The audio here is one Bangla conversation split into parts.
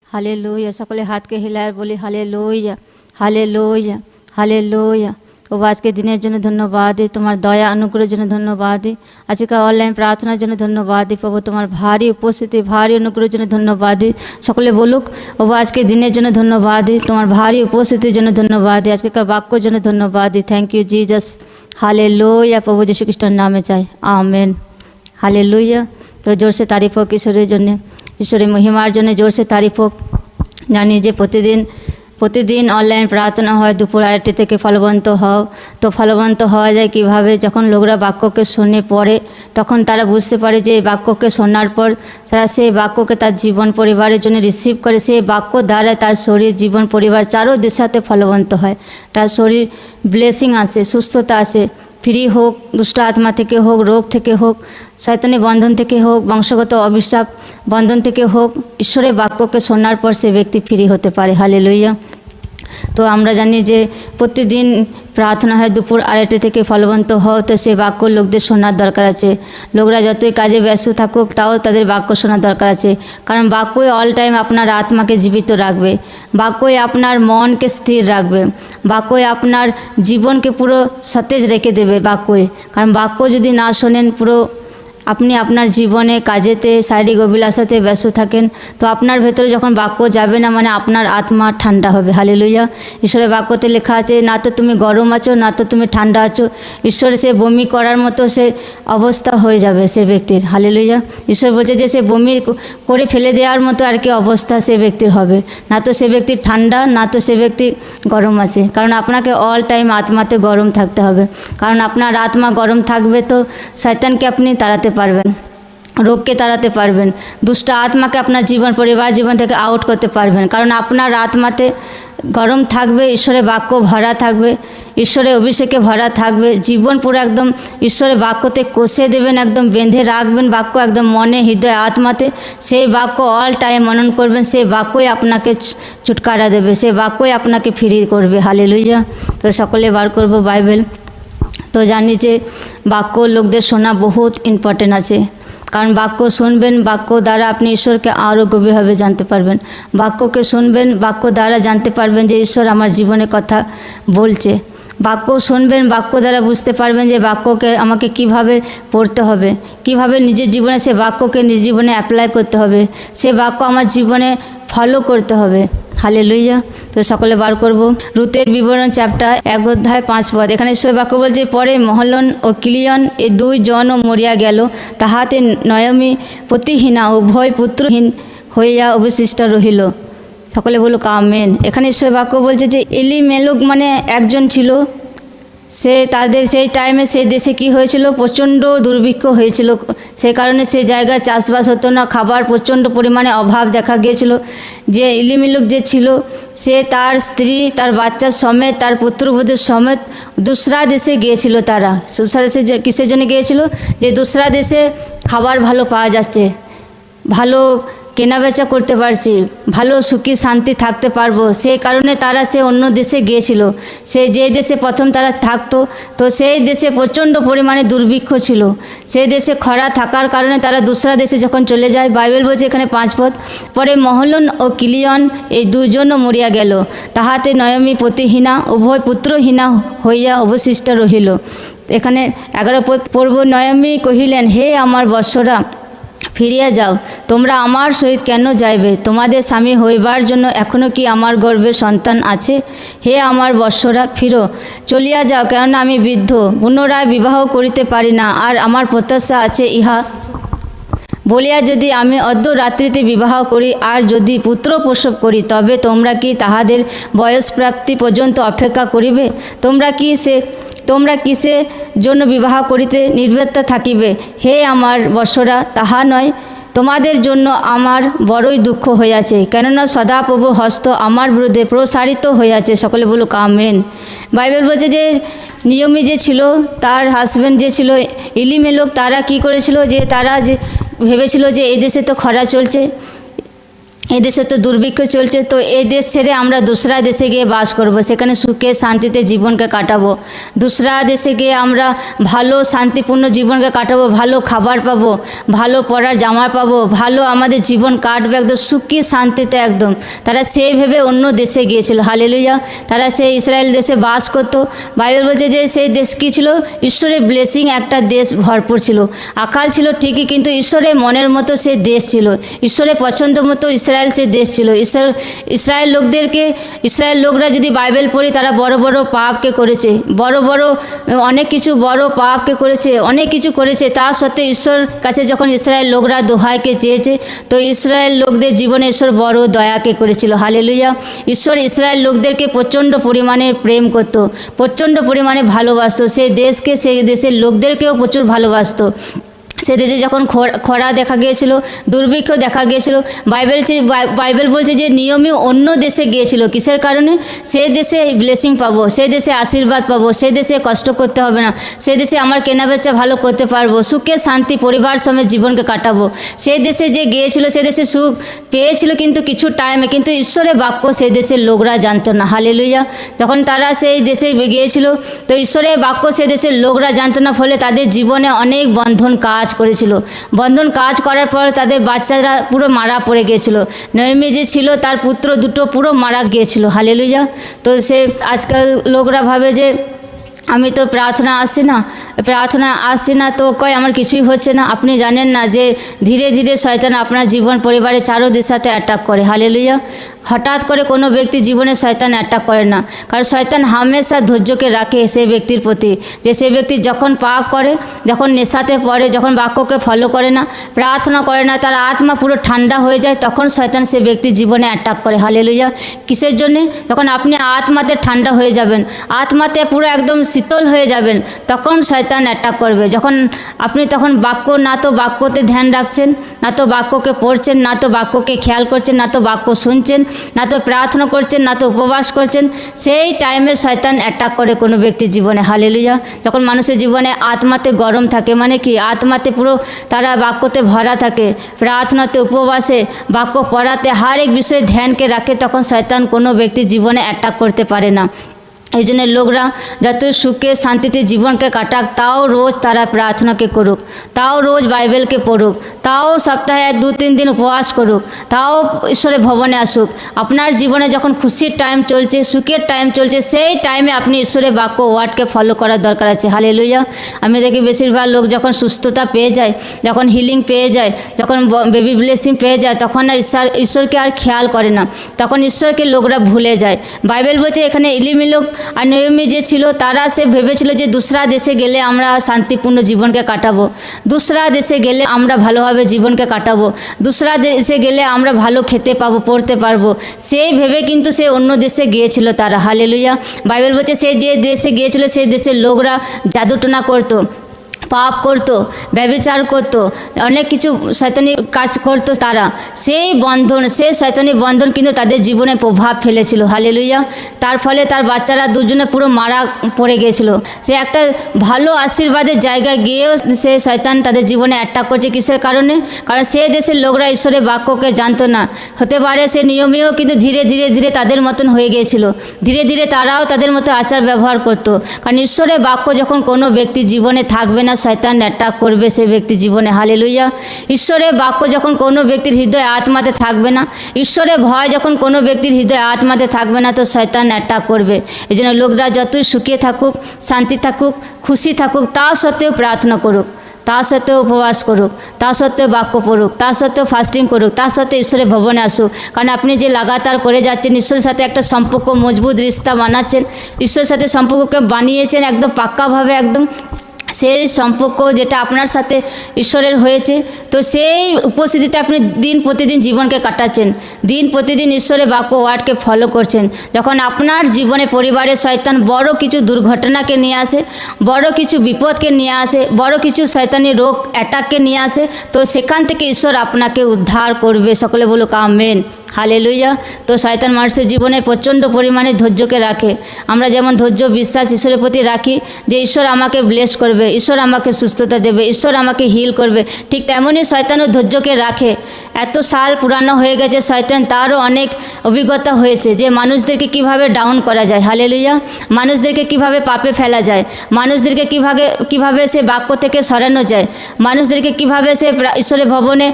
हालेलुया। सकले हाथ के हिलाए बोली हालेलुया हालेलुया हालेलुया। ও আজকে দিনের জন্য ধন্যবাদ দিই, তোমার দয়া অনুগ্রহের জন্য ধন্যবাদ দিই, আজকে অনলাইন প্রার্থনার জন্য ধন্যবাদ দিই প্রভু, তোমার ভারী উপস্থিতি ভারী অনুগ্রহের জন্য ধন্যবাদ দিই। সকলে বলুক ও আজকে দিনের জন্য ধন্যবাদ দিই, তোমার ভারী উপস্থিতির জন্য ধন্যবাদ দিই, আজকেকার বাক্যর জন্য ধন্যবাদ দিই। Thank you Jesus. हालेलुया। प्रभु यीशु ख्रिस्टर नाम में चाहे आमेन। हालेलुया। तो जोर से तारीफ हो ईश्वर जन्य, ईश्वरी महिमार जन्य जोर से तारीफ हो। जानी जे প্রতিদিন অনলাইন প্রার্থনা হয় দুপুর 2টা থেকে ফলবন্ত হও। তো ফলবন্ত হওয়া যায় কীভাবে? যখন লোকরা বাক্যকে শুনে পড়ে তখন তারা বুঝতে পারে যে এই বাক্যকে শোনার পর তারা সেই বাক্যকে তার জীবন পরিবারের জন্য রিসিভ করে, সেই বাক্য দ্বারা তার শরীর জীবন পরিবার চারো দিশাতে ফলবন্ত হয়। তার শরীর ব্লেসিং আসে, সুস্থতা আসে, ফ্রি হোক, দুষ্ট আত্মা থেকে হোক, রোগ থেকে হোক, শয়তানি বন্ধন থেকে হোক, বংশগত অভিশাপ বন্ধন থেকে হোক, ঈশ্বরের বাক্যকে শোনার পর সে ব্যক্তি ফ্রি হতে পারে। হালেলুয়া। তো আমরা জানি যে প্রতিদিন প্রার্থনা হয় দুপুর 2টা থেকে ফলবন্ত হও। তো সেই বাক্য লোকদের শোনার দরকার আছে। লোকরা যতই কাজে ব্যস্ত থাকুক তাও তাদের বাক্য শোনার দরকার আছে, কারণ বাক্যই অল টাইম আপনার আত্মাকে জীবিত রাখবে, বাক্যই আপনার মনকে স্থির রাখবে, বাক্যই আপনার জীবনকে পুরো সতেজ রেখে দেবে বাক্যই। কারণ বাক্য যদি না শোনেন, পুরো আপনি আপনার জীবনে কাজেতে শারীরিক অভিলাষাতে ব্যস্ত থাকেন, তো আপনার ভেতরে যখন বাক্য যাবে না, মানে আপনার আত্মা ঠান্ডা হবে। হালেলুয়া। ঈশ্বরের বাক্যতে লেখা আছে, না তো তুমি গরম আছো না তো তুমি ঠান্ডা আছো, ঈশ্বর সে বমি করার মতো সে অবস্থা হয়ে যাবে সে ব্যক্তির। হালেলুয়া। ঈশ্বর বলছে যে সে বমি করে ফেলে দেওয়ার মতো আর কি অবস্থা সে ব্যক্তির হবে, না তো সে ব্যক্তি ঠান্ডা না তো সে ব্যক্তি গরম আছে। কারণ আপনাকে অল টাইম আত্মাতে গরম থাকতে হবে, কারণ আপনার আত্মা গরম থাকবে তো শয়তানকে আপনি তাড়াতে পারবেন, রোগকে তাড়াতে পারবেন, দুষ্ট আত্মাকে আপনার জীবন পরিবার জীবন থেকে আউট করতে পারবেন। কারণ আপনার আত্মাতে গরম থাকবে, ঈশ্বরের বাক্য ভরা থাকবে, ঈশ্বরের অভিষেকে ভরা থাকবে, জীবন পুরো একদম ঈশ্বরের বাক্যতে কষে দেবেন, একদম বেঁধে রাখবেন বাক্য একদম মনে হৃদয় আত্মাতে। সেই বাক্য অল টাইম মনন করবেন, সেই বাক্যই আপনাকে ছুটকারা দেবে, সেই বাক্যই আপনাকে ফ্রি করবে। হালেলুয়া। তো সকলে বার করব বাইবেল। তো জানি যে বাক্য লোকদের শোনা বহুত ইম্পর্টেন্ট আছে, কারণ বাক্য শুনবেন, বাক্য দ্বারা আপনি ঈশ্বরকে আরও গভীরভাবে জানতে পারবেন। বাক্যকে শুনবেন, বাক্য দ্বারা জানতে পারবেন যে ঈশ্বর আমার জীবনে কথা বলছে। বাক্য শুনবেন, বাক্য দ্বারা বুঝতে পারবেন যে বাক্যকে আমাকে কিভাবে পড়তে হবে, কিভাবে নিজের জীবনে সে বাক্যকে নিজ জীবনে অ্যাপ্লাই করতে হবে, সে বাক্য আমার জীবনে ফলো করতে হবে। হালেলুয়া। তো সকলে বার করব রুতের বিবরণ চ্যাপ্টার 1 অধ্যায় 5 পদ। এখানে ঈশ্বর বাক্য বলছে, পরে মহলন ও কিলিয়ন এই 2 জনও মরিয়া গেল, তাহাতে নয়মি পতিহীনা উভয় পুত্রহীন হইয়া অবশিষ্ট রহিল। সকলে বলুক আমেন। এখানে ঈশ্বর বাক্য বলছে যে এলিমেলক মানে একজন ছিল, সে তাদের সেই টাইমে সেই দেশে কি হয়েছিল, প্রচণ্ড দুর্ভিক্ষ হয়েছিল, সেই কারণে সেই জায়গায় চাষবাস হতো না, খাবার প্রচণ্ড পরিমাণে অভাব দেখা গিয়েছিল। যে এলিমেলক যে ছিল সে তার স্ত্রী তার বাচ্চা সমেত তার পুত্রবধূর সমেত দুসরা দেশে গিয়েছিল। তারা দুসরা দেশে কিসের জন্য গিয়েছিল? যে দুসরা দেশে খাবার ভালো পাওয়া যাচ্ছে, ভালো কেনাবেচা করতে পারছি, ভালো সুখী শান্তি থাকতে পারবো, সেই কারণে তারা সে অন্য দেশে গিয়েছিল। সে যে দেশে প্রথম তারা থাকতো, তো সেই দেশে প্রচণ্ড পরিমাণে দুর্ভিক্ষ ছিল, সেই দেশে খরা থাকার কারণে তারা দুসরা দেশে যখন চলে যায়, বাইবেল বলছে এখানে 5 পদ, পরে মহলন ও কিলিয়ন এই 2 জনও মরিয়া গেল, তাহাতে নয়মি পতিহীনা উভয় পুত্রহীনা হইয়া অবশিষ্ট রহিল। এখানে 11 পদ পড়ব। নয়মি কহিলেন, হে আমার বৎসরা ফিরিয়া যাও, তোমরা আমার সহিত কেন যাইবে? তোমাদের স্বামী হইবার জন্য এখনও কি আমার গর্ভে সন্তান আছে? হে আমার বৎসরা ফিরো, চলিয়া যাও, কেননা আমি বৃদ্ধ, পুনরায় বিবাহ করিতে পারি না, আর আমার প্রত্যাশা আছে ইহা বলিয়া যদি আমি অদ্য রাত্রিতে বিবাহ করি আর যদি পুত্র প্রসব করি, তবে তোমরা কি তাহাদের বয়সপ্রাপ্তি পর্যন্ত অপেক্ষা করিবে? তোমরা কিসের জন্য বিবাহ করিতে নির্বেত্তা থাকিবে? হে আমার বৎসরা, তাহা নয়, তোমাদের জন্য আমার বড়ই দুঃখ হইয়াছে, কেননা সদাপ্রভু হস্ত আমার বিরুদ্ধে প্রসারিত হইয়াছে। সকলে বলুক আমেন। বাইবেল বলছে যে নিয়মি যে ছিল তার হাজব্যান্ড যে ছিল এলিমেলক, তারা কি করেছিল যে তারা যে ভেবেছিল যে এই দেশে তো খরা চলছে, এই দেশে তো দুর্ভিক্ষ চলছে, তো এই দেশ ছেড়ে আমরা দুসরা দেশে গিয়ে বাস করব, সেখানে সুখে শান্তিতে জীবনকে কাটাবো। দুসরা দেশে গিয়ে আমরা ভালো শান্তিপূর্ণ জীবনকে কাটাবো, ভালো খাবার পাবো, ভালো পরার জামা পাবো, ভালো আমাদের জীবন কাটবে একদম সুখী শান্তিতে একদম। তারা সেই ভেবে অন্য দেশে গিয়েছিল, হালেলুয়া। তারা সেই ইসরায়েল দেশে বাস করতো। বাইবেল বলছে যে সেই দেশ কী ছিল, ঈশ্বরের ব্লেসিং একটা দেশ ভরপুর ছিল। আকাল ছিল ঠিকই, কিন্তু ঈশ্বরের মনের মতো সে দেশ ছিল, ঈশ্বরের পছন্দ মতো ইসরায়েল সে দেশ ছিল। ইসরায়েল লোকরা যদি বাইবেল পড়ি, তারা বড় বড় পাপকে করেছে, অনেক কিছু বড় পাপকে করেছে, অনেক কিছু করেছে। তা সত্ত্বেও ঈশ্বর কাছে যখন ইসরায়েল লোকরা দোহাইকে চেয়েছে, তো ইসরায়েল লোকদের জীবনে ঈশ্বর বড় দয়াকে করেছিল, হালেলুয়া। ঈশ্বর ইসরায়েল লোকদেরকে প্রচণ্ড পরিমাণে প্রেম করত, প্রচণ্ড পরিমাণে ভালোবাসতো। সেই দেশকে, সেই দেশের লোকদেরকেও প্রচুর ভালোবাসতো। সে দেশে যখন খরা দেখা গিয়েছিল, দুর্ভিক্ষ দেখা গিয়েছিল, বাইবেল বলছে যে নিয়মে অন্য দেশে গিয়েছিল। কিসের কারণে? সেই দেশে ব্লেসিং পাবো, সেই দেশে আশীর্বাদ পাবো, সেই দেশে কষ্ট করতে হবে না, সেই দেশে আমার কেনাবেচা ভালো করতে পারবো, সুখে শান্তি পরিবার সমেত জীবনকে কাটাবো। সেই দেশে যে গিয়েছিল, সেই দেশে সুখ পেয়েছিল, কিন্তু কিছু টাইমে। কিন্তু ঈশ্বরের বাক্য সেই দেশের লোকরা জানতো না, হালেলুয়া। যখন তারা সেই দেশে গিয়েছিল, তো ঈশ্বরের বাক্য সেই দেশের লোকরা জানতো না, ফলে তাদের জীবনে অনেক বন্ধন কাজ করেছিল। বন্ধন কাজ করার পর তাদের বাচ্চারা পুরো মারা পড়ে গিয়েছিল। নয়মি যে ছিল, তার পুত্র দুটো পুরো মারা গিয়েছিল, হালেলুয়া। তো সে আজকাল লোকরা ভাবে যে আমি তো প্রার্থনা আসছি না, তো কয় আমার কিছুই হচ্ছে না। আপনি জানেন না যে ধীরে ধীরে শয়তান আপনার জীবন পরিবারের চারোদিশাতে অ্যাটাক করে, হালেলুয়া। হঠাৎ করে কোনো ব্যক্তি জীবনে শয়তান অ্যাটাক করে না, কারণ শয়তান হামেশা ধৈর্যকে রাখে সেই ব্যক্তির প্রতি। যে সেই ব্যক্তি যখন পাপ করে, যখন নেশাতে পড়ে, যখন বাক্যকে ফলো করে না, প্রার্থনা করে না, তার আত্মা পুরো ঠান্ডা হয়ে যায়, তখন শয়তান সেই ব্যক্তির জীবনে অ্যাটাক করে, হালেলুয়া। কিসের জন্যে? যখন আপনি আত্মাতে ঠান্ডা হয়ে যাবেন, আত্মাতে পুরো একদম শীতল হয়ে যাবেন, তখন শয়তান অ্যাটাক করবে। যখন আপনি তখন না তো বাক্যতে ধ্যান রাখছেন, না তো বাক্যকে পড়ছেন, না তো বাক্যকে খেয়াল করছেন, না তো বাক্য শুনছেন, না তো প্রার্থনা করছেন, না তো উপবাস করছেন, সেই টাইমে শয়তান অ্যাটাক করে কোনো ব্যক্তির জীবনে, হালেলুয়া। যখন মানুষের জীবনে আত্মাতে গরম থাকে, মানে কি আত্মাতে পুরো তারা বাক্যতে ভরা থাকে, প্রার্থনাতে, উপবাসে, বাক্য পড়াতে, হর এক বিষয়ে ধ্যানকে রাখে, তখন শয়তান কোনো ব্যক্তির জীবনে অ্যাটাক করতে পারে না। এই জন্য লোকরা যত সুখে শান্তিতে জীবনকে কাটাক, তাও রোজ তারা প্রার্থনাকে করুক, তাও রোজ বাইবেলকে পড়ুক, তাও সপ্তাহে 2-3 দিন উপবাস করুক, তাও ঈশ্বরের ভবনে আসুক। আপনার জীবনে যখন খুশির টাইম চলছে, সুখের টাইম চলছে, সেই টাইমে আপনি ঈশ্বরের বাক্য ওয়ার্ডকে ফলো করার দরকার আছে, হালেলুয়া। আমি দেখি বেশিরভাগ লোক যখন সুস্থতা পেয়ে যায়, যখন হিলিং পেয়ে যায়, যখন বেবি ব্লেসিং পেয়ে যায়, তখন আর ঈশ্বরকে আর খেয়াল করে না, তখন ঈশ্বরকে লোকরা ভুলে যায়। বাইবেল বলছে এখানে ইলিমিলোক আর নয়মি যে ছিল, তারা সে ভেবেছিল যে দুসরা দেশে গেলে আমরা শান্তিপূর্ণ জীবনকে কাটাবো, দুসরা দেশে গেলে আমরা ভালোভাবে জীবনকে কাটাবো, দুসরা দেশে গেলে আমরা ভালো খেতে পাবো, পড়তে পারবো, সেই ভেবে কিন্তু সে অন্য দেশে গিয়েছিল তারা, হালেলুয়া। বাইবেল বলছে সে যে দেশে গিয়েছিল, সেই দেশের লোকরা জাদুটোনা করতো, পাপ করতো, ব্যভিচার করতো, অনেক কিছু শয়তানি কাজ করতো তারা। সেই শয়তানি বন্ধন কিন্তু তাদের জীবনে প্রভাব ফেলেছিল, হালেলুয়া। তার ফলে তার বাচ্চারা দুজনে পুরো মারা পড়ে গিয়েছিল। সে একটা ভালো আশীর্বাদের জায়গায় গিয়েও সে শয়তান তাদের জীবনে অ্যাটাক করছে। কিসের কারণে? কারণ সেই দেশের লোকরা ঈশ্বরের বাক্যকে জানতো না। হতে পারে সে নিয়মেও কিন্তু ধীরে ধীরে ধীরে তাদের মতন হয়ে গিয়েছিল, ধীরে ধীরে তারাও তাদের মতো আচার ব্যবহার করতো। কারণ ঈশ্বরের বাক্য যখন কোনো ব্যক্তির জীবনে থাকবে না, শয়তান অ্যাটাক করবে সেই ব্যক্তির জীবনে, হালেলুয়া। ঈশ্বরের বাক্য যখন কোনো ব্যক্তির হৃদয় আত্মাতে থাকবে না, ঈশ্বরের ভয় যখন কোনো ব্যক্তির হৃদয় আত্মাতে থাকবে না, তো শয়তান অ্যাটাক করবে। এই জন্য লোকরা যতই সুখে থাকুক, শান্তি থাকুক, খুশি থাকুক, তা সত্ত্বেও প্রার্থনা করুক, তা সত্ত্বেও উপবাস করুক, তা সত্ত্বেও বাক্য পড়ুক, তা সত্ত্বেও ফাস্টিং করুক, তা সত্ত্বেও ঈশ্বরের ভবনে আসুক। কারণ আপনি যে লাগাতার করে যাচ্ছেন, ঈশ্বরের সাথে একটা সম্পর্ক, মজবুত রিস্তা বানাচ্ছেন, ঈশ্বরের সাথে সম্পর্ককে বানিয়েছেন একদম পাক্কাভাবে, একদম সেই সম্পর্ক যেটা আপনার সাথে ঈশ্বরের হয়েছে, তো সেই উপস্থিতিতে আপনি দিন প্রতিদিন জীবনকে কাটাচ্ছেন, দিন প্রতিদিন ঈশ্বরের বাক্য ওয়ার্ডকে ফলো করছেন। যখন আপনার জীবনে পরিবারের শয়তান বড় কিছু দুর্ঘটনাকে নিয়ে আসে, বড় কিছু বিপদকে নিয়ে আসে, বড় কিছু শয়তানি রোগ অ্যাটাককে নিয়ে আসে, তো সেখান থেকে ঈশ্বর আপনাকে উদ্ধার করবে। সকলে বলুক আমেন, হালেলুয়া। তো শয়তান মানুষের জীবনে প্রচণ্ড পরিমাণে ধৈর্যকে রাখে। আমরা যেমন ধৈর্য বিশ্বাস ঈশ্বরের প্রতি রাখি যে ঈশ্বর আমাকে ব্লেস করবে, ঈশ্বর আমাকে সুস্থতা দেবে, ঈশ্বর আমাকে হিল করবে, ঠিক তেমনই শয়তানও ধৈর্যকে রাখে। এত সাল পুরানো হয়ে গেছে, শয়তান তারও অনেক অভিজ্ঞতা হয়েছে যে মানুষদেরকে কিভাবে ডাউন করা যায়। হালেলুয়া। মানুষদেরকে কিভাবে পাপে ফেলা যায়, মানুষদেরকে কিভাবে সে বাক্য থেকে সরানো যায়, মানুষদেরকে কিভাবে সে ঈশ্বরের ভবনে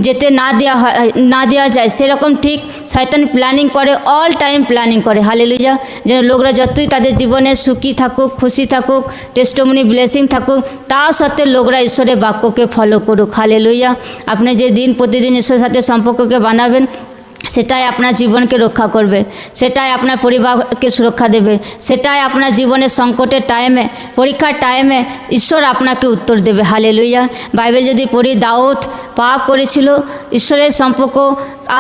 যেতে না দেওয়া যায়, সেরকম ঠিক শয়তান প্ল্যানিং করে, অল টাইম প্ল্যানিং করে। হালেলুয়া। যেন লোকরা যতই তাদের জীবনে সুখী থাকুক, খুশি থাকুক, টেস্টিমনি ব্লেসিং থাকুক, তা সত্ত্বেও লোকরা ঈশ্বরের বাক্যকে ফলো করুক। হালেলুয়া। আপনি যে দিন প্রতিদিন ঈশ্বরের সাথে সম্পর্ককে বানাবেন, সেটাই আপনার জীবনকে রক্ষা করবে, সেটাই আপনার পরিবারকে সুরক্ষা দেবে, সেটাই আপনার জীবনের সংকটের টাইমে, পরীক্ষার টাইমে ঈশ্বর আপনাকে উত্তর দেবে। হালেলুয়া। বাইবেল যদি পড়ি, দাউদ পাপ করেছিল, ঈশ্বরের সম্পর্ক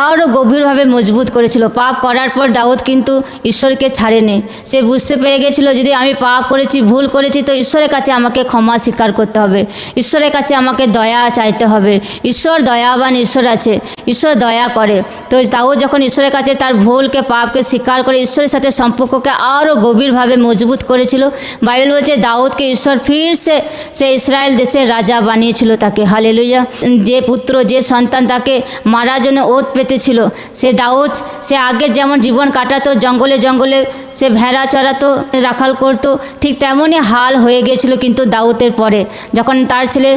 আরও গভীরভাবে মজবুত করেছিল। পাপ করার পর দাউদ কিন্তু ঈশ্বরকে ছাড়েনি। সে বুঝতে পেরে গেছিল, যদি আমি পাপ করেছি, ভুল করেছি, তো ঈশ্বরের কাছে আমাকে ক্ষমা স্বীকার করতে হবে, ঈশ্বরের কাছে আমাকে দয়া চাইতে হবে। ঈশ্বর দয়াবান ঈশ্বর আছে, ঈশ্বর দয়া করে। তো দাউদ যখন ঈশ্বরের কাছে তার ভুলকে, পাপকে স্বীকার করে ঈশ্বরের সাথে সম্পর্ককে আরও গভীরভাবে মজবুত করেছিল, বাইবেল বলছে দাউদকে ঈশ্বর ফিরসে সে ইসরায়েল দেশের রাজা বানিয়েছিল তাকে। হালেলুয়া। যে পুত্র, যে সন্তান তাকে মারার জন্য ওত পেতেছিল, সে দাউদ, সে আগে যেমন জীবন কাটাতো, জঙ্গলে জঙ্গলে সে ভেড়া চড়াতো, রাখাল করতো, ঠিক তেমনই হাল হয়ে গিয়েছিল কিন্তু দাউদের পরে। যখন তার ছেলে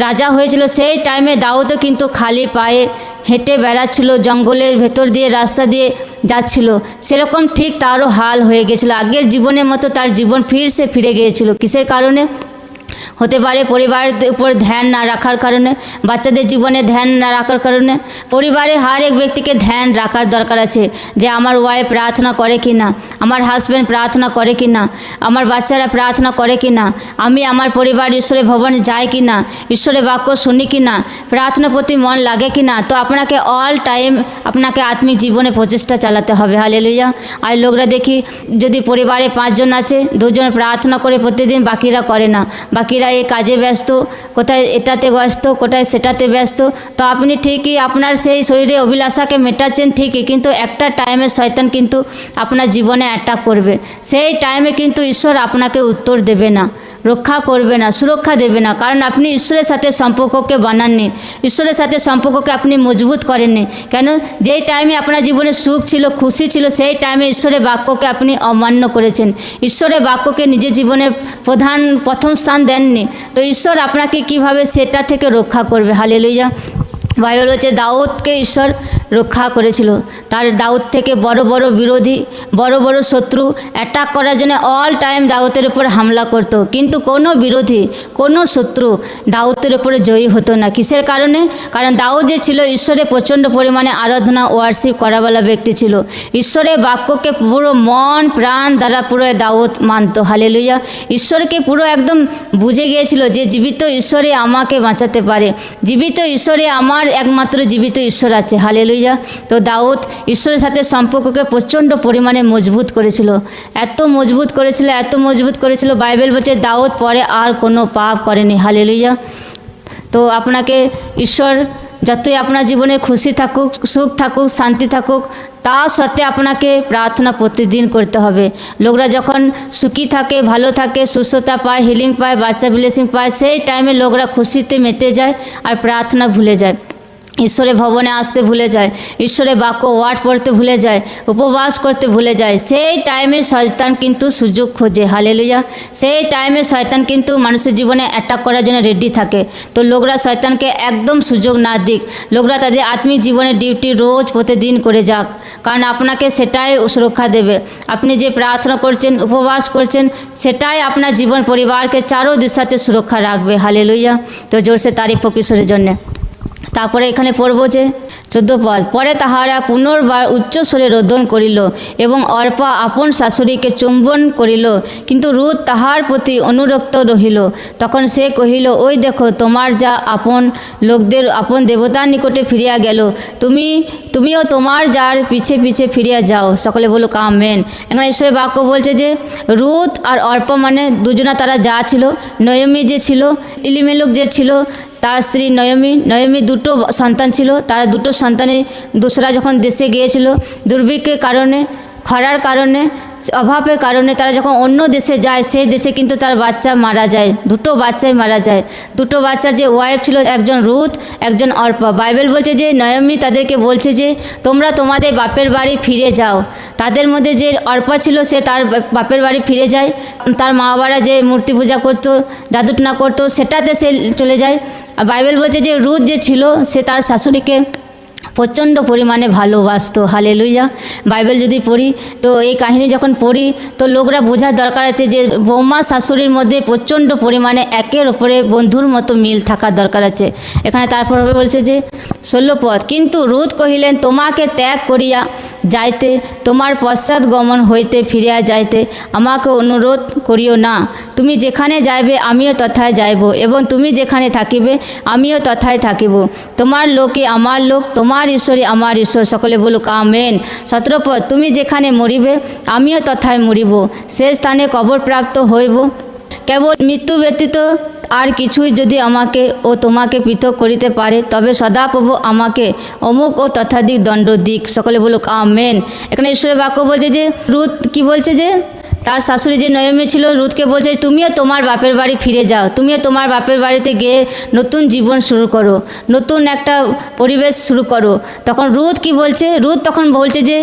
রাজা হয়েছিল, সেই টাইমে দাউদও কিন্তু খালি পায়ে হেঁটে বেড়াচ্ছিল, জঙ্গলের ভেতর দিয়ে রাস্তা দিয়ে যাচ্ছিল। সেরকম ঠিক তারও হাল হয়ে গেছিলো, আগের জীবনের মতো তার জীবন ফিরে গিয়েছিল। কিসের কারণে? হতে পারে পরিবারের উপর ধ্যান না রাখার কারণে, বাচ্চাদের জীবনে ধ্যান না রাখার কারণে। পরিবারে হর এক ব্যক্তিকে ধ্যান রাখার দরকার আছে যে আমার ওয়াইফ প্রার্থনা করে কি না, আমার হাজব্যান্ড প্রার্থনা করে কি না, আমার বাচ্চারা প্রার্থনা করে কি না, আমি আমার পরিবার ঈশ্বরের ভবনে যাই কি না, ঈশ্বরের বাক্য শুনি কি না, প্রার্থনার প্রতি মন লাগে কি না। তো আপনাকে অল টাইম আপনাকে আত্মিক জীবনে প্রচেষ্টা চালাতে হবে। হালেলুয়া। আর লোকরা দেখি, যদি পরিবারে 5 জন আছে, 2 জন প্রার্থনা করে প্রতিদিন, বাকিরা করে না, বাকিরা এই কাজে ব্যস্ত, কোথায় এটাতে ব্যস্ত, কোথায় সেটাতে ব্যস্ত। তো আপনি ঠিকই আপনার সেই শরীরে অভিলাষাকে মেটাচ্ছেন ঠিকই, কিন্তু একটা টাইমে শয়তান কিন্তু আপনার জীবনে অ্যাটাক করবে। সেই টাইমে কিন্তু ঈশ্বর আপনাকে উত্তর দেবে না, রক্ষা করবে না, সুরক্ষা দেবে না, কারণ আপনি ঈশ্বরের সাথে সম্পর্ককে বানাননি, ঈশ্বরের সাথে সম্পর্ককে আপনি মজবুত করেননি। কেন? যেই টাইমে আপনার জীবনে সুখ ছিল, খুশি ছিল, সেই টাইমে ঈশ্বরের বাক্যকে আপনি অমান্য করেছেন, ঈশ্বরের বাক্যকে নিজের জীবনের প্রথম স্থান দেননি। তো ঈশ্বর আপনাকে কিভাবে সেটা থেকে রক্ষা করবে? হালেলুয়া। বাইবেল হচ্ছে দাউদকে ঈশ্বর রক্ষা করেছিল, তার দাউদ থেকে বড় বড় বিরোধী, বড় বড় শত্রু অ্যাটাক করার জন্য অল টাইম দাউদের উপর হামলা করত, কিন্তু কোনো বিরোধী, কোনো শত্রু দাউদের উপরে জয়ী হতো না। কিসের কারণে? কারণ দাউদ যে ছিল ঈশ্বরের প্রচণ্ড পরিমাণে আরাধনা, ওয়ার্শিপ করাওয়ালা ব্যক্তি ছিল। ঈশ্বরের বাক্যকে পুরো মন প্রাণ দ্বারা পুরো দাউদ মানত। হালেলুয়া। ঈশ্বরকে পুরো একদম বুঝে গিয়েছিল যে জীবিত ঈশ্বরে আমাকে বাঁচাতে পারে, জীবিত ঈশ্বরে আমার একমাত্র জীবিত ঈশ্বর আছে। হালেলুয়া। তো দাউদ ঈশ্বরের সাথে সম্পর্ককে প্রচণ্ড পরিমাণে মজবুত করেছিল, এত মজবুত করেছিল, বাইবেল বলছে দাউদ পরে আর কোনো পাপ করেনি। হালেলুয়া। তো আপনাকে ঈশ্বর যতই আপনার জীবনে খুশি থাকুক, সুখ থাকুক, শান্তি থাকুক, তা সত্ত্বে আপনাকে প্রার্থনা প্রতিদিন করতে হবে। লোকরা যখন সুখী থাকে, ভালো থাকে, সুস্থতা পায়, হিলিং পায়, বাচ্চা ব্লেসিং পায়, সেই টাইমে লোকরা খুশিতে মেতে যায় আর প্রার্থনা ভুলে যায়, ঈশ্বরের ভবনে আসতে ভুলে যায়, ঈশ্বরের বাক্য ওয়ার্ড পড়তে ভুলে যায়, উপবাস করতে ভুলে যায়। সেই টাইমে শয়তান কিন্তু সুযোগ খোঁজে। হালেলুয়া। সেই টাইমে শয়তান কিন্তু মানুষের জীবনে অ্যাটাক করার জন্য রেডি থাকে। তো লোকরা শয়তানকে একদম সুযোগ না দিক, লোকরা তাদের আত্মিক জীবনের ডিউটি রোজ প্রতিদিন করে যাক, কারণ আপনাকে সেটাই সুরক্ষা দেবে। আপনি যে প্রার্থনা করছেন, উপবাস করছেন, সেটাই আপনার জীবন পরিবারকে চারো দিশাতে সুরক্ষা রাখবে। হালেলুয়া। তো জোরসে তারিফ হোক ঈশ্বরের জন্যে। তারপরে এখানে পড়ব যে 14 পদ, পরে তাহারা পুনর্বার উচ্চস্বরে রোদন করিল এবং অর্পা আপন শাশুড়িকে চুম্বন করিল, কিন্তু রুথ তাহার প্রতি অনুরক্ত রহিল। তখন সে কহিল, ওই দেখো, তোমার যা আপন লোকদের আপন দেবতার নিকটে ফিরিয়া গেল, তুমিও তোমার যার পিছে পিছে ফিরিয়া যাও। সকলে বলো আমেন। এখানে ঈশ্বরের বাক্য বলছে যে রুথ আর অর্পা মানে দুজনা তারা যা ছিল, নয়মি যে ছিল, ইলিমেলক যে ছিল তার স্ত্রী নয়মি 2টো সন্তান ছিল। তারা 2টো সন্তানে দোসরা যখন দেশে গিয়েছিল, দুর্ভিক্ষের কারণে, খরার কারণে অভাবের কারণে তারা যখন অন্য দেশে যায়, সেই দেশে কিন্তু তার বাচ্চা মারা যায়, দুটো বাচ্চাই মারা যায়। দুটো বাচ্চার যে ওয়াইফ ছিল, একজন রুথ, একজন অর্পা। বাইবেল বলছে যে নয়মি তাদেরকে বলছে যে তোমরা তোমাদের বাপের বাড়ি ফিরে যাও। তাদের মধ্যে যে অর্পা ছিল সে তার বাপের বাড়ি ফিরে যায়। তার মা বাবারা যে মূর্তি পূজা করতো, জাদুটনা করতো, সেটাতে সে চলে যায়। আর বাইবেল বলছে যে রুথ যে ছিল সে তার শাশুড়িকে প্রচণ্ড পরিমাণে ভালোবাসতো। হালেলুয়া। বাইবেল যদি পড়ি তো এই কাহিনী যখন পড়ি তো লোকরা বোঝার দরকার আছে যে বৌমা শাশুড়ির মধ্যে প্রচণ্ড পরিমাণে একের ওপরে বন্ধুর মতো মিল থাকার দরকার আছে। এখানে তারপর বলছে যে 16 পদ, কিন্তু রুথ কহিলেন, তোমাকে ত্যাগ করিয়া যাইতে, তোমার পশ্চাৎ গমন হইতে ফিরিয়া যাইতে আমাকে অনুরোধ করিও না। তুমি যেখানে যাইবে আমিও তথায় যাইব, এবং তুমি যেখানে থাকিবে আমিও তথায় থাকিব। তোমার লোকে আমার লোক, তোমার ঈশ্বরই আমার ঈশ্বর। সকলে বলুক আমেন। 17 পদ, তুমি যেখানে মরিবে আমিও তথায় মরিব, সে স্থানে কবরপ্রাপ্ত হইব। কেবল মৃত্যু ব্যতীত আর কিছুই যদি আমাকে ও তোমাকে পৃথক করিতে পারে, তবে সদাপ্রভু আমাকে অমুক ও তথাধিক দণ্ড দিক। সকলে বলুক আমেন। এখানে ঈশ্বরের বাক্য বলছে যে রুথ কি বলছে যে তার শাশুড়ি যে নয়মি ছিল রুথকে বলছে তুমিও তোমার বাপের বাড়ি ফিরে যাও, তুমিও তোমার বাপের বাড়িতে গিয়ে নতুন জীবন শুরু করো, নতুন একটা পরিবেশ শুরু করো। তখন রুথ কি বলছে? রুথ তখন বলছে যে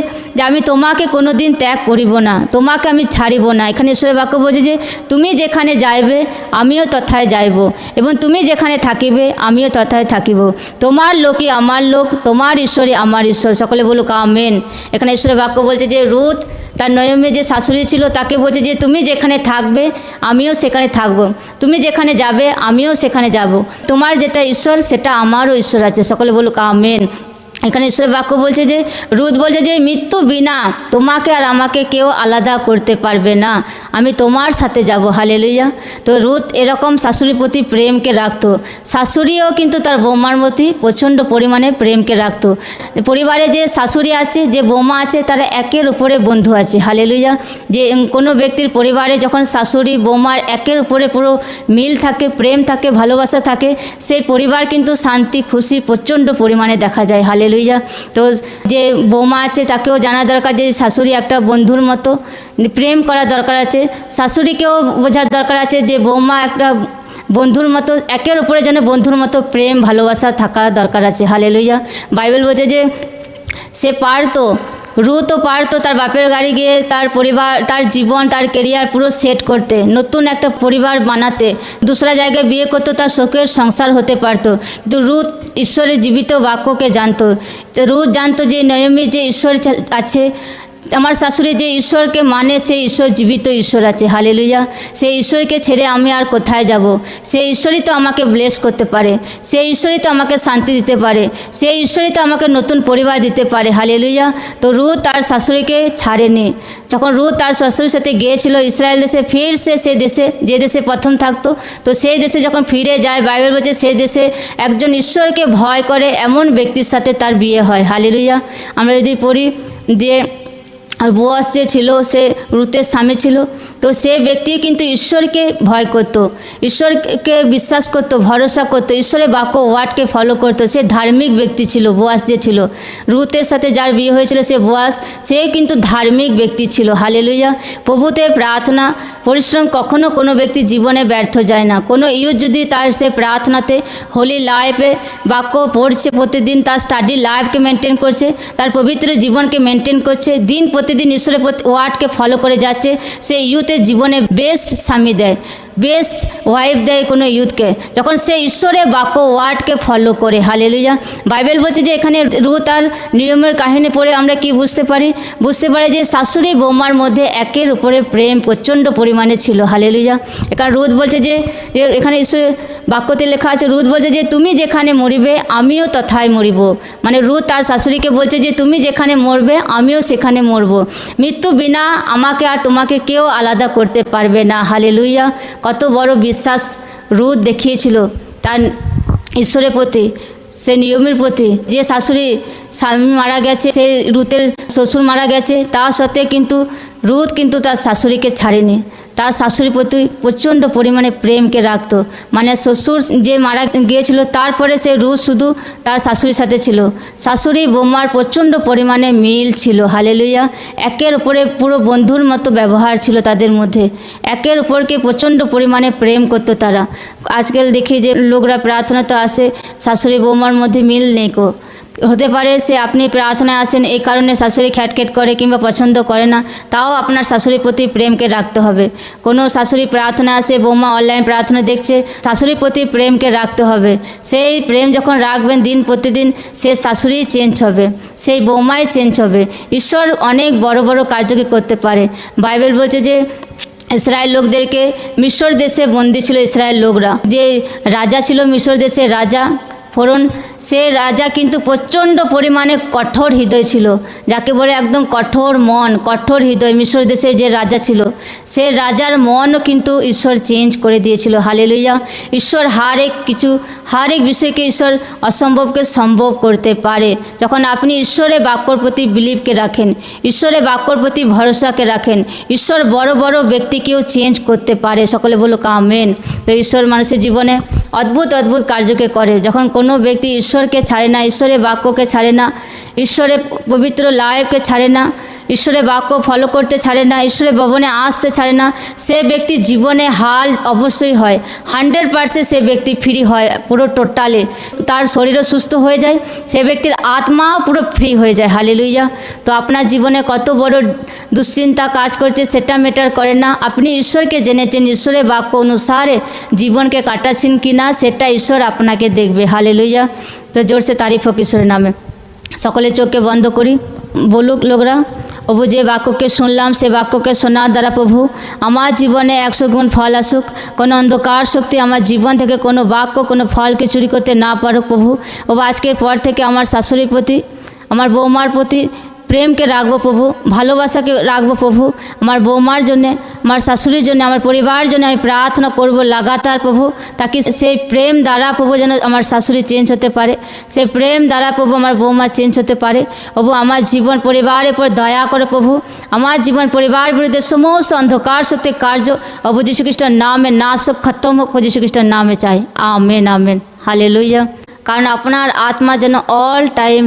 আমি তোমাকে কোনো দিন ত্যাগ করিব না, তোমাকে আমি ছাড়িব না। এখানে ঈশ্বরের বাক্য বলছে যে তুমি যেখানে যাইবে আমিও তথায় যাইব, এবং তুমি যেখানে থাকিবে আমিও তথায় থাকিব। তোমার লোকই আমার লোক, তোমার ঈশ্বরই আমার ঈশ্বর। সকলে বলুক আমেন। এখানে ঈশ্বরের বাক্য বলছে যে রুথ তার নয়মে যে শাশুড়ি ছিল তাকে বলছে যে তুমি যেখানে থাকবে আমিও সেখানে থাকব, তুমি যেখানে যাবে আমিও সেখানে যাব। তোমার যেটা ঈশ্বর সেটা আমারও ঈশ্বর আছে। সকলে বলুক আমেন। এখানে ঈশ্বরের বাক্য বলছে যে রুথ বলছে যে মৃত্যু বিনা তোমাকে আর আমাকে কেউ আলাদা করতে পারবে না, আমি তোমার সাথে যাব। হালেলুয়া। তো রুথ এরকম শাশুড়ির প্রতি প্রেমকে রাখতো। শাশুড়িও কিন্তু তার বৌমার প্রতি প্রচণ্ড পরিমাণে প্রেমকে রাখতো। পরিবারে যে শাশুড়ি আছে, যে বৌমা আছে, তারা একের উপরে বন্ধু আছে। হালেলুয়া। যে কোনো ব্যক্তির পরিবারে যখন শাশুড়ি বৌমার একের উপরে পুরো মিল থাকে, প্রেম থাকে, ভালোবাসা থাকে, সেই পরিবার কিন্তু শান্তি খুশি প্রচণ্ড পরিমাণে দেখা যায়। হালেলুয়া। তো যে বৌমা আছে তাকেও জানা দরকার যে শাশুড়ি একটা বন্ধুর মতো, প্রেম করা দরকার আছে। শাশুড়িকেও বোঝার দরকার আছে যে বৌমা একটা বন্ধুর মতো, একের উপরে যেন বন্ধুর মতো প্রেম ভালোবাসা থাকা দরকার আছে। হালেলুয়া। বাইবেল বলছে যে সে পারতো, রুথও পারতো তার বাপের গাড়ি গিয়ে তার পরিবার, তার জীবন, তার কেরিয়ার পুরো সেট করতে, নতুন একটা পরিবার বানাতে, দুসরা জায়গায় বিয়ে করতো, তার শোকের সংসার হতে পারতো। কিন্তু রুথ ঈশ্বরের জীবিত বাক্যকে জানতো। রুথ জানতো যে নয়মি যে ঈশ্বর আছে, আমার শাশুড়ি যে ঈশ্বরকে মানে সেই ঈশ্বর জীবিত ঈশ্বর আছে। হালেলুয়া। সেই ঈশ্বরকে ছেড়ে আমি আর কোথায় যাব? সেই ঈশ্বরই তো আমাকে ব্লেস করতে পারে, সেই ঈশ্বরই তো আমাকে শান্তি দিতে পারে, সেই ঈশ্বরই তো আমাকে নতুন পরিবার দিতে পারে। হালেলুয়া। তো রুথ তার শাশুড়িকে ছাড়েনি। যখন রুথ তার শাশুড়ির সাথে গিয়েছিল ইসরায়েল দেশে, ফির সে দেশে, যে দেশে প্রথম থাকতো, তো সেই দেশে যখন ফিরে যায়, বাইবেল বলছে সেই দেশে একজন ঈশ্বরকে ভয় করে এমন ব্যক্তির সাথে তার বিয়ে হয়। হালেলুয়া। আমরা যদি পড়ি যে আর বোয়াস যে ছিল সে রুথের স্বামী ছিল, তো সে ব্যক্তি কিন্তু ঈশ্বরকে ভয় করতো, ঈশ্বরকে বিশ্বাস করতো, ভরসা করতো, ঈশ্বরের বাক্য ওয়ার্ডকে ফলো করতো। সে ধার্মিক ব্যক্তি ছিল বোয়াস যে ছিল। রুথের সাথে যার বিয়ে হয়েছিল সে বোয়াস, সে কিন্তু ধার্মিক ব্যক্তি ছিল। হালেলুয়া। প্রভুতে প্রার্থনা পরিশ্রম কখনো কোনো ব্যক্তি জীবনে ব্যর্থ যায় না। কোনো ইউথ যদি তার সে প্রার্থনাতে, হোলি লাইফে বাক্য পড়ছে, প্রতিদিন তার স্টাডি লাইফকে মেনটেন করছে, তার পবিত্র জীবনকে মেনটেন করছে, দিন প্রতিদিন ঈশ্বরের ওয়ার্ডকে ফলো করে যাচ্ছে, সে ইউথের জীবনে বেস্ট স্বামী দেয়, বেস্ট ওয়াইফ দেয় কোনো ইউথকে, যখন সে ঈশ্বরের বাক্য ওয়ার্ডকে ফলো করে। হালেলুয়া। বাইবেল বলছে যে এখানে রুথ আর নিয়মের কাহিনী পড়ে আমরা কি বুঝতে পারি যে শাশুড়ি বৌমার মধ্যে একের উপরে প্রেম প্রচণ্ড পরিমাণে ছিল। হালেলুয়া। এখানে রুথ বলছে যে এখানে ঈশ্বরের বাক্যতে লেখা আছে, রুথ বলছে যে তুমি যেখানে মরিবে আমিও তথায় মরিব। মানে রুথ তার শাশুড়িকে বলছে যে তুমি যেখানে মরবে আমিও সেখানে মরব, মৃত্যু বিনা আমাকে আর তোমাকে কেউ আলাদা করতে পারবে না। হালেলুয়া। কত বড় বিশ্বাস রুথ দেখিয়েছিল তার ঈশ্বরের প্রতি, সে নিয়মের প্রতি। যে শাশুড়ি স্বামী মারা গেছে, সে রুথের শ্বশুর মারা গেছে, তা সত্ত্বেও কিন্তু রুথ কিন্তু তার শাশুড়িকে ছাড়েনি, তার শাশুড়ির প্রতি প্রচণ্ড পরিমাণে প্রেমকে রাখতো। মানে শ্বশুর যে মারা গিয়েছিল তারপরে সে রুশ শুধু তার শাশুড়ির সাথে ছিল। শাশুড়ি বৌমার প্রচণ্ড পরিমাণে মিল ছিল, হালেলুয়া। একের উপরে পুরো বন্ধুর মতো ব্যবহার ছিল তাদের মধ্যে, একের উপরকে প্রচণ্ড পরিমাণে প্রেম করতো তারা। আজকাল দেখি যে লোকরা প্রার্থনাতে আসে, শাশুড়ি বৌমার মধ্যে মিল নেই কো। হতে পারে সে আপনি প্রার্থনায় আসেন এই কারণে শাশুড়ি খ্যাটখ্যাট করে কিংবা পছন্দ করে না, তাও আপনার শাশুড়ির প্রতি প্রেমকে রাখতে হবে। কোনো শাশুড়ি প্রার্থনায় আসে, বৌমা অনলাইন প্রার্থনা দেখছে, শাশুড়ির প্রতি প্রেমকে রাখতে হবে। সেই প্রেম যখন রাখবেন দিন প্রতিদিন, সে শাশুড়ি চেঞ্জ হবে, সেই বৌমাই চেঞ্জ হবে। ঈশ্বর অনেক বড় বড় কার্যকে করতে পারে। বাইবেল বলছে যে ইসরায়েল লোকদেরকে মিশর দেশে বন্দী ছিল ইসরায়েল লোকরা, যে রাজা ছিল মিশর দেশের রাজা ফরন, সে রাজা কিন্তু প্রচণ্ড পরিমাণে কঠোর হৃদয় ছিল, যাকে বলে একদম কঠোর মন, কঠোর হৃদয়। মিশর দেশে যে রাজা ছিল, সে রাজার মনও কিন্তু ঈশ্বর চেঞ্জ করে দিয়েছিল, হালেলুয়া। ঈশ্বর হার এক বিষয়কে ঈশ্বর অসম্ভবকে সম্ভব করতে পারে। যখন আপনি ঈশ্বরের বাক্যর প্রতি বিলিভকে রাখেন, ঈশ্বরের বাক্যর প্রতি ভরসাকে রাখেন, ঈশ্বর বড় বড় ব্যক্তিকেও চেঞ্জ করতে পারে। সকলে বলো আমেন। তো ঈশ্বর মানুষের জীবনে অদ্ভুত অদ্ভুত কার্যকে করে। যখন কোনো ব্যক্তি ঈশ্বরকে ছাড়ে না, ঈশ্বরের বাক্যকে ছাড়ে না, ঈশ্বরের পবিত্র লাইফকে ছাড়ে না, ঈশ্বরের বাক্য ফলো করতে ছাড়ে না, ঈশ্বরের ভবনে আসতে ছাড়ে না, সে ব্যক্তির জীবনে হাল অবশ্যই হয়। 100% সে ব্যক্তি ফ্রি হয় পুরো টোটালে। তার শরীরও সুস্থ হয়ে যায়, সে ব্যক্তির আত্মাও পুরো ফ্রি হয়ে যায়, হালেলুয়া। তো আপনার জীবনে কত বড় দুশ্চিন্তা কাজ করছে সেটা ম্যাটার করে না। আপনি ঈশ্বরকে জেনেছেন, ঈশ্বরের বাক্য অনুসারে জীবনকে কাটাচ্ছেন কি না সেটা ঈশ্বর আপনাকে দেখবে, হালেলুয়া। তো জোরসে তারিফ হোক ঈশ্বরের নামে। সকলে চোখকে বন্ধ করি, বলুক লোকরা, প্রভু যে বাক্যকে শুনলাম সে বাক্যকে শোনার দ্বারা প্রভু আমার জীবনে 100 গুণ ফল আসুক। কোনো অন্ধকার শক্তি আমার জীবন থেকে কোনো বাক্য কোনো ফলকে চুরি করতে না পারুক প্রভু। আজকের পর থেকে আমার শাশুড়ির প্রতি, আমার বৌমার প্রতি প্রেমকে রাখবো প্রভু, ভালোবাসাকে রাখবো প্রভু। আমার বৌমার জন্যে, আমার শাশুড়ির জন্য, আমার পরিবার জন্য আমি প্রার্থনা করব লাগাতার প্রভু, তাকে সেই প্রেম দ্বারা প্রভু যেন আমার শাশুড়ি চেঞ্জ হতে পারে, সেই প্রেম দ্বারা প্রভু আমার বৌমা চেঞ্জ হতে পারে। প্রভু আমার জীবন পরিবারের উপর দয়া করে প্রভু, আমার জীবন পরিবার বিরুদ্ধে সমস্ত অন্ধকার শক্তির কার্য প্রভু যীশু খ্রিস্টের নামে নাশ হোক, খতম হোক, যীশু খ্রিস্টের নামে চাই, আমেন আমেন, হালেলুয়া। কারণ আপনার আত্মা যেন অল টাইম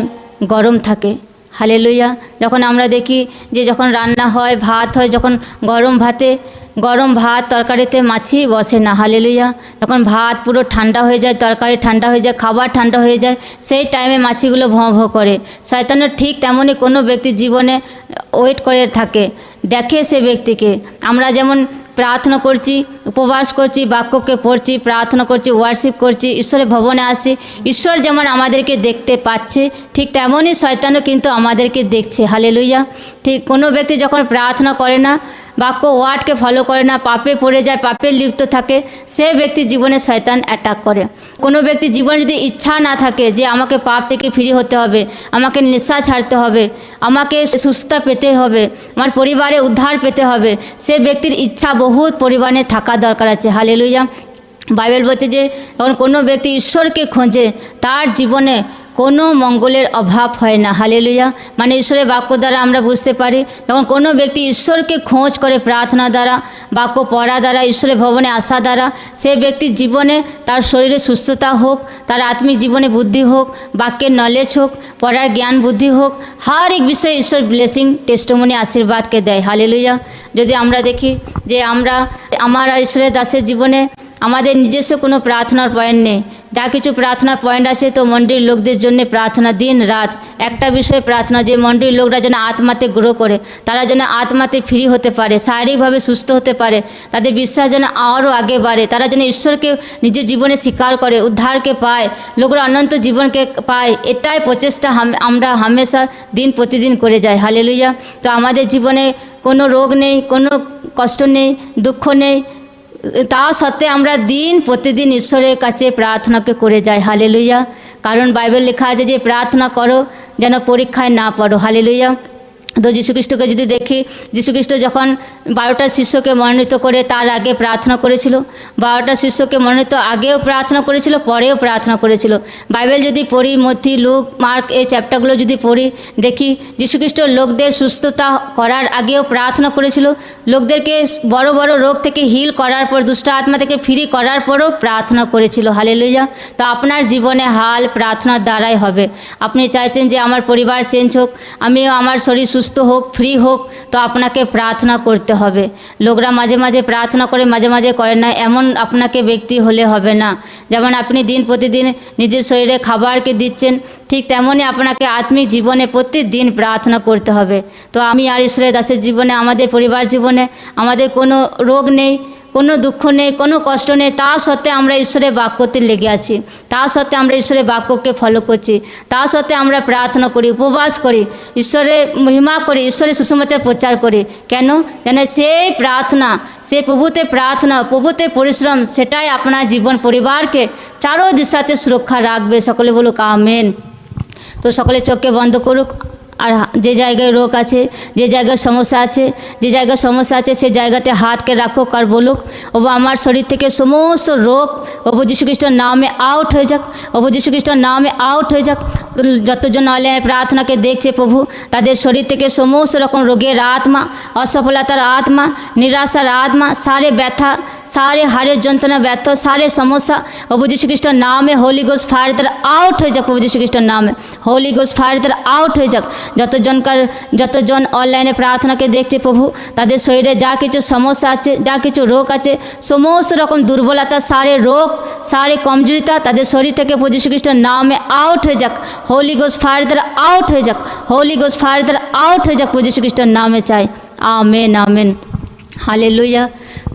গরম থাকে, হালেলুয়া। যখন আমরা দেখি যে যখন রান্না হয়, ভাত হয়, যখন গরম ভাত তরকারিতে মাছি বসে না, হালেলুয়া। যখন ভাত পুরো ঠান্ডা হয়ে যায়, তরকারি ঠান্ডা হয়ে যায়, খাবার ঠান্ডা হয়ে যায়, সেই টাইমে মাছিগুলো ভঁ ভঁ করে। শয়তানের ঠিক তেমনই কোনো ব্যক্তির জীবনে ওয়েট করে থাকে, দেখে সে ব্যক্তিকে। আমরা যেমন প্রার্থনা করছি, উপবাস করছি, বাক্যকে পড়ছি, প্রার্থনা করছি, ওয়ার্শিপ করছি, ঈশ্বরের ভবনে আসি, ঈশ্বর যেমন আমাদেরকে দেখতে পাচ্ছে ঠিক তেমনই শয়তানও কিন্তু আমাদেরকে দেখছে, হালেলুয়া। ঠিক কোনো ব্যক্তি যখন প্রার্থনা করে না, বাক্য ওয়ার্ডকে ফলো করে না, পাপে পড়ে যায়, পাপে লিপ্ত থাকে, সে ব্যক্তির জীবনে শয়তান অ্যাটাক করে। কোনো ব্যক্তির জীবনে যদি ইচ্ছা না থাকে যে আমাকে পাপ থেকে ফ্রি হতে হবে, আমাকে নেশা ছাড়তে হবে, আমাকে সুস্থতা পেতে হবে, আমার পরিবারে উদ্ধার পেতে হবে, সে ব্যক্তির ইচ্ছা বহুত পরিমাণে থাকা দরকার আছে, হালেলুয়া। বাইবেল বলছে যে যখন কোনো ব্যক্তি ঈশ্বরকে খোঁজে তার জীবনে কোনো মঙ্গলের অভাব হয় না, হালেলুয়া। মানে ঈশ্বরের বাক্য দ্বারা আমরা বুঝতে পারি, যখন কোনো ব্যক্তি ঈশ্বরকে খোঁজ করে প্রার্থনা দ্বারা, বাক্য পড়া দ্বারা, ঈশ্বরের ভবনে আসা দ্বারা, সে ব্যক্তির জীবনে তার শরীরে সুস্থতা হোক, তার আত্মিক জীবনে বুদ্ধি হোক, বাক্যের নলেজ হোক, পড়ার জ্ঞান বুদ্ধি হোক, হর এক বিষয়ে ঈশ্বর ব্লেসিং টেস্টিমনি আশীর্বাদকে দেয়, হালেলুয়া। যদি আমরা দেখি যে আমার ঈশ্বরের দাসের জীবনে আমাদের নিজস্ব কোনো প্রার্থনার পয়েন্ট নেই, যা কিছু প্রার্থনার পয়েন্ট আছে তো মন্দির লোকদের জন্য প্রার্থনা, দিন রাত একটা বিষয়ে প্রার্থনা, যে মন্দির লোকরা যেন আত্মাতে গ্রো করে, তারা যেন আত্মাতে ফ্রি হতে পারে, শারীরিকভাবে সুস্থ হতে পারে, তাদের বিশ্বাস যেন আরও আগে বাড়ে, তারা যেন ঈশ্বরকে নিজের জীবনে স্বীকার করে, উদ্ধারকে পায়, লোকরা অনন্ত জীবনকে পায়, এটাই প্রচেষ্টা আমরা হামেশা দিন প্রতিদিন করে যাই, হালেলুয়া। তো আমাদের জীবনে কোনো রোগ নেই, কোনো কষ্ট নেই, দুঃখ নেই, তা সত্ত্বে আমরা দিন প্রতিদিন ঈশ্বরের কাছে প্রার্থনাকে করে যাই, হালেলুয়া। কারণ বাইবেল লেখা আছে যে প্রার্থনা করো যেন পরীক্ষায় না পড়ো, হালেলুয়া। তো যীশুখ্রিস্টকে যদি দেখি, যীশুখ্রিস্ট যখন 12টা শিষ্যকে মনোনীত করে তার আগে প্রার্থনা করেছিল, 12টা শিষ্যকে মনোনীত আগেও প্রার্থনা করেছিল, পরেও প্রার্থনা করেছিল। বাইবেল যদি পড়ি, মথি, লুক, মার্ক এই চ্যাপ্টারগুলো যদি পড়ি, দেখি যীশুখ্রিস্ট লোকদের সুস্থতা করার আগেও প্রার্থনা করেছিল, লোকদেরকে বড় বড় রোগ থেকে হিল করার পর, দুষ্ট আত্মা থেকে ফ্রি করার পরও প্রার্থনা করেছিল। হালেলুয়া। তো আপনার জীবনে হাল প্রার্থনার দ্বারাই হবে। আপনি চাইছেন যে আমার পরিবার চেঞ্জ হোক, আমিও আমার শরীর সুস্থ হোক, ফ্রি হোক, তো আপনাকে প্রার্থনা করতে হবে। লোকরা মাঝে মাঝে প্রার্থনা করে, মাঝে মাঝে করে না, এমন আপনাকে ব্যক্তি হলে হবে না। যেমন আপনি দিন প্রতিদিন নিজের শরীরে খাবারকে দিচ্ছেন, ঠিক তেমনই আপনাকে আত্মিক জীবনে প্রতিদিন প্রার্থনা করতে হবে। তো আমি আর ঈশ্বরের দাসের জীবনে, আমাদের পরিবার জীবনে আমাদের কোনো রোগ নেই, কোনো দুঃখ নেই, কোনো কষ্ট নেই, তা সত্ত্বে আমরা ঈশ্বরের বাক্যতে লেগে আছি, তা সত্ত্বে আমরা ঈশ্বরের বাক্যকে ফলো করছি, তা সত্ত্বে আমরা প্রার্থনা করি, উপবাস করি, ঈশ্বরের মহিমা করি, ঈশ্বরের সুসমাচার প্রচার করি। কেন? যেন সেই প্রার্থনা, সেই প্রভুতে প্রার্থনা, প্রভুতে পরিশ্রম, সেটাই আপনার জীবন পরিবারকে চারো দিশাতে সুরক্ষা রাখবে। সকলে বলুক আমেন। তো সকলে চোখকে বন্ধ করুক, আর যে জায়গায় রোগ আছে, যে জায়গায় সমস্যা আছে, যে জায়গায় সমস্যা আছে সেই জায়গাতে হাতকে রাখুক আর বলুক, ওবা আমার শরীর থেকে সমস্ত রোগ প্রভু যীশু খ্রিস্টের নামে আউট হয়ে যাক, প্রভু যীশু খ্রিস্টের নামে আউট হয়ে যাক। যতজন অনলাইনে প্রার্থনাকে দেখছে প্রভু, তাদের শরীর থেকে সমস্ত রকম রোগের আত্মা, অসফলতার আত্মা, নিরাশার আত্মা, সারে ব্যথা, সারে হাড়ের যন্ত্রণা, ব্যথ, সারে সমস্যা প্রভু যীশু খ্রিস্টের নামে হোলি গোস্ট ফায়ার দ্বারা আউট হয়ে যাক। প্রভু যীশু খ্রিস্টের নামে হোলি গোস্ট ফায়ার দ্বারা আউট হয়ে যাক। যতজন অনলাইনে প্রার্থনাকে দেখছে প্রভু, তাদের শরীরে যা কিছু সমস্যা আছে, যা কিছু রোগ আছে, সমস্ত রকম দুর্বলতা, সারে রোগ, সারে কমজোরিতা তাদের শরীর থেকে প্রভু যীশু খ্রিস্টের নামে আউট হয়ে যাক। হোলি গোস্ট ফায়ার দ্বারা আউট হয়ে যাক, হোলি গোস্ট ফায়ার দ্বারা আউট হয়ে যাক। প্রভু যীশু খ্রিস্টের নামে চাই। Amen, amen, hallelujah.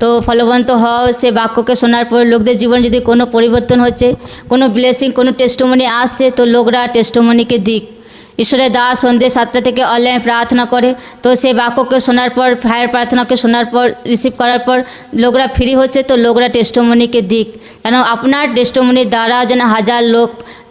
তো ফলবন্ত হও সে বাক্যকে শোনার পর। লোকদের জীবন যদি কোনো পরিবর্তন হচ্ছে, কোনো ব্লেসিং, কোনো টেস্টিমনি আসছে, তো লোকরা টেস্টিমনিকে দিক। ঈশ্বরের দাস সন্ধ্যে 7টা থেকে অনলাইন প্রার্থনা করে, তো সেই বাক্যকে শোনার পর, ফায়ার প্রার্থনাকে শোনার পর, রিসিভ করার পর লোকরা ফ্রি হচ্ছে, তো লোকরা টেস্টিমনিকে দিক। কেন? আপনার টেস্টিমনির দ্বারা যেন হাজার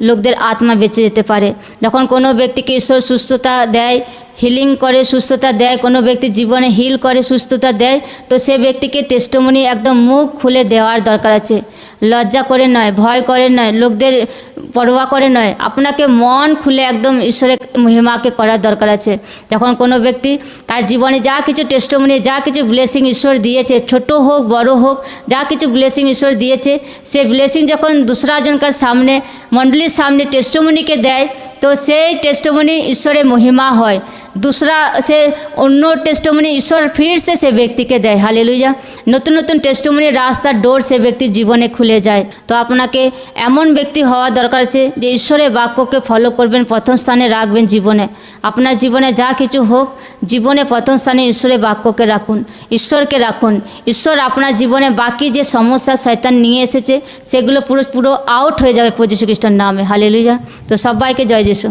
লোকদের আত্মা বেঁচে যেতে পারে। যখন কোনো ব্যক্তিকে ঈশ্বর সুস্থতা দেয়, হিলিং করে, সুস্থতা দেয়, কোনো ব্যক্তি জীবনে হিল করে, সুস্থতা দেয়, তো সে ব্যক্তিকে টেস্টিমনি একদম মুখ খুলে দেওয়ার দরকার আছে। লজ্জা করে নয়, ভয় করে নয়, লোকদের পরোয়া করে নয়, আপনাকে মন খুলে একদম ঈশ্বরের মহিমাকে করার দরকার আছে। যখন কোনো ব্যক্তি তার জীবনে যা কিছু টেস্টিমনি, যা কিছু ব্লেসিং ঈশ্বর দিয়েছে, ছোট হোক বড় হোক, যা কিছু ব্লেসিং ঈশ্বর দিয়েছে, সে ব্লেসিং যখন दूसरा জনকার সামনে, মণ্ডলীর সামনে টেস্টিমনিকে দেয়, তো সেই টেস্টিমনি ঈশ্বরের মহিমা হয়। সে অন্য টেস্টিমনি ঈশ্বর ফির সে ব্যক্তিকে দেয়। হালেলুয়া। নতুন নতুন টেস্টিমনির রাস্তার ডোর সে ব্যক্তির জীবনে খুলে যায়। তো আপনাকে এমন ব্যক্তি হওয়া দরকার আছে যে ঈশ্বরের বাক্যকে ফলো করবেন, প্রথম স্থানে রাখবেন জীবনে। আপনার জীবনে যা কিছু হোক, জীবনে প্রথম স্থানে ঈশ্বরের বাক্যকে রাখুন, ঈশ্বরকে রাখুন। ঈশ্বর আপনার জীবনে বাকি যে সমস্যা শয়তান নিয়ে এসেছে, সেগুলো পুরো আউট হয়ে যাবে প্রভু যীশু খ্রিস্টের নামে। হালেলুয়া। তো সবাইকে জয় যিশু।